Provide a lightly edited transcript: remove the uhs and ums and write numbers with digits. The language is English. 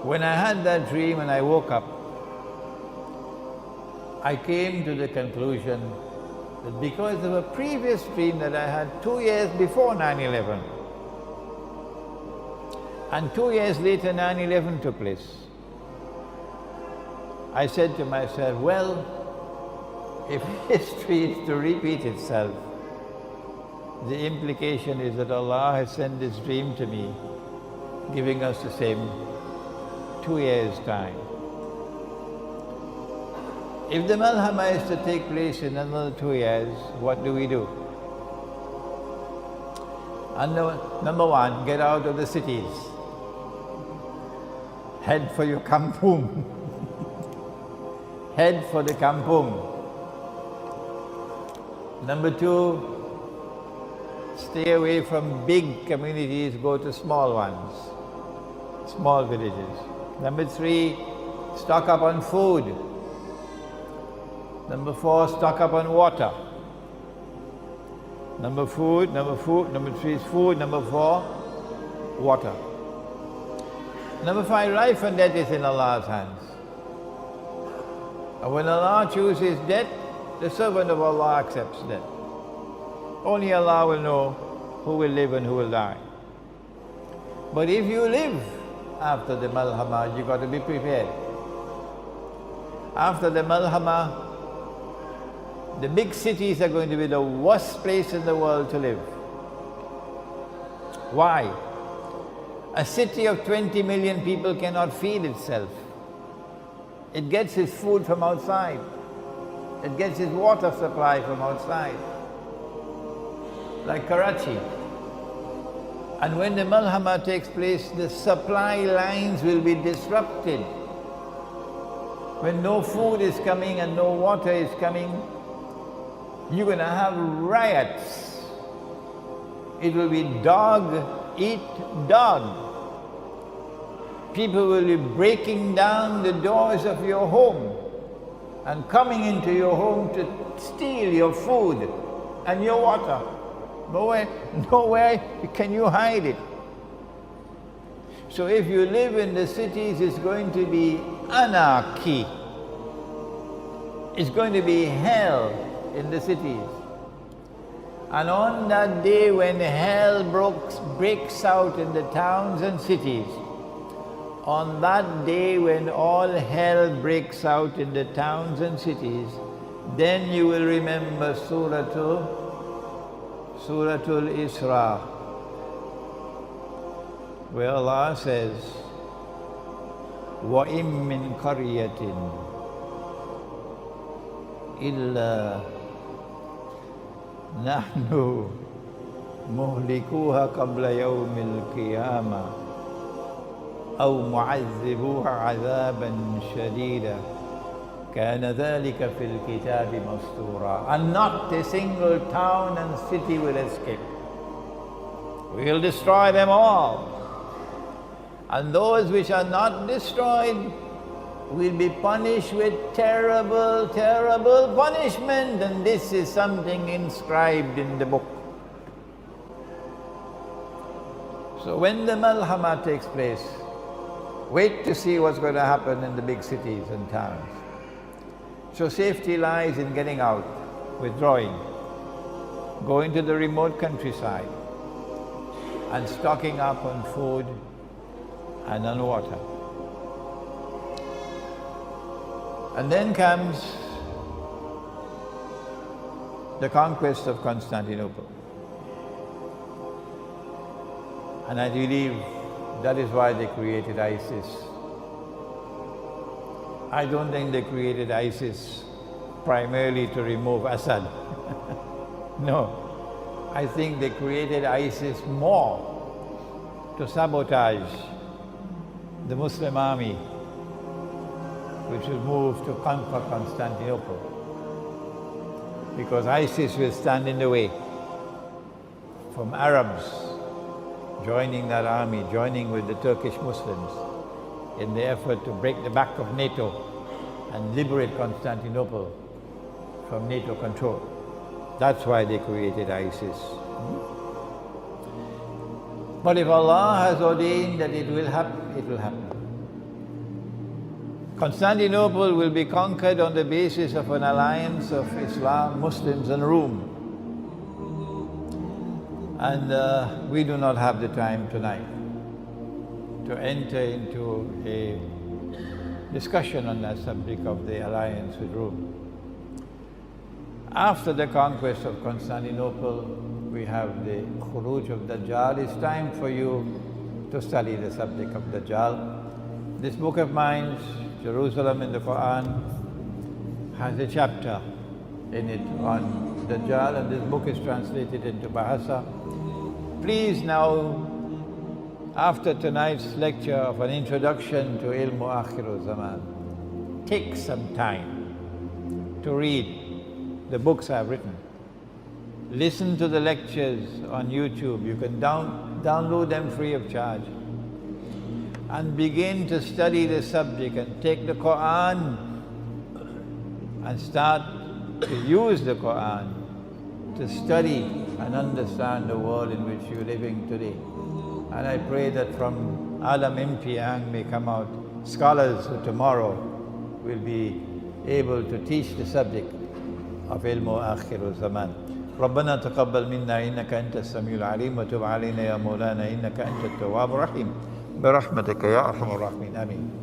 When I had that dream and I woke up, I came to the conclusion that because of a previous dream that I had 2 years before 9/11, and 2 years later 9/11 took place, I said to myself, well, if history is to repeat itself, the implication is that Allah has sent this dream to me, giving us the same 2 years' time. If the Malhamah is to take place in another 2 years, what do we do? And number one, get out of the cities. Head for your kampung. Head for the kampung. Number two, stay away from big communities, go to small ones, small villages. Number three, stock up on food. Number four, stock up on water. Number three is food, number four, water. Number five, life and death is in Allah's hands. And when Allah chooses death, the servant of Allah accepts death. Only Allah will know who will live and who will die. But if you live after the Malhamah, you've got to be prepared. After the Malhamah, the big cities are going to be the worst place in the world to live. Why? A city of 20 million people cannot feed itself. It gets its food from outside. It gets its water supply from outside. Like Karachi. And when the Malhamah takes place, the supply lines will be disrupted. When no food is coming and no water is coming, you're going to have riots. It will be dog eat dog. People will be breaking down the doors of your home and coming into your home to steal your food and your water. Nowhere can you hide it. So if you live in the cities, it's going to be anarchy. It's going to be hell in the cities. And on that day when hell breaks out in the towns and cities, on that day when all hell breaks out in the towns and cities, then you will remember Suratul Isra, where Allah says, وَإِن مِّن قَرْيَةٍ إِلَّا نَحْنُ مُهْلِكُوهَا قَبْلَ يَوْمِ الْقِيَامَةِ أَوْ مُعَذِّبُوهَا عَذَابًا شَدِيدًا كَانَ ذَلِكَ فِي الْكِتَابِ مَسْطُورًا. And not a single town and city will escape. We'll destroy them all. And those which are not destroyed will be punished with terrible, terrible punishment. And this is something inscribed in the book. So when the Malhamah takes place, wait to see what's going to happen in the big cities and towns. So safety lies in getting out, withdrawing, going to the remote countryside, and stocking up on food and on water. And then comes the conquest of Constantinople. And I believe that is why they created ISIS. I don't think they created ISIS primarily to remove Assad. No, I think they created ISIS more to sabotage the Muslim army, which will move to conquer Constantinople. Because ISIS will stand in the way from Arabs joining that army, joining with the Turkish Muslims in the effort to break the back of NATO and liberate Constantinople from NATO control. That's why they created ISIS. But if Allah has ordained that it will happen, it will happen. Constantinople will be conquered on the basis of an alliance of Islam, Muslims and Rome. And we do not have the time tonight to enter into a discussion on that subject of the alliance with Rome. After the conquest of Constantinople, we have the Khuruj of Dajjal. It's time for you to study the subject of Dajjal. This book of mine, Jerusalem in the Quran, has a chapter in it on Dajjal, and this book is translated into Bahasa. Please now, after tonight's lecture of an introduction to Ilmu Akhir Zaman, take some time to read the books I've written. Listen to the lectures on YouTube. You can download them free of charge. And begin to study the subject and take the Quran and start to use the Quran to study and understand the world in which you're living today. And I pray that from Mimpi may come out scholars who tomorrow will be able to teach the subject of Ilmu Akhir Zaman. ربنا تقبل منا إنك أنت السميع العليم وتب علينا يا مولانا إنك أنت التواب الرحيم برحمتك يا أرحم الراحمين آمين.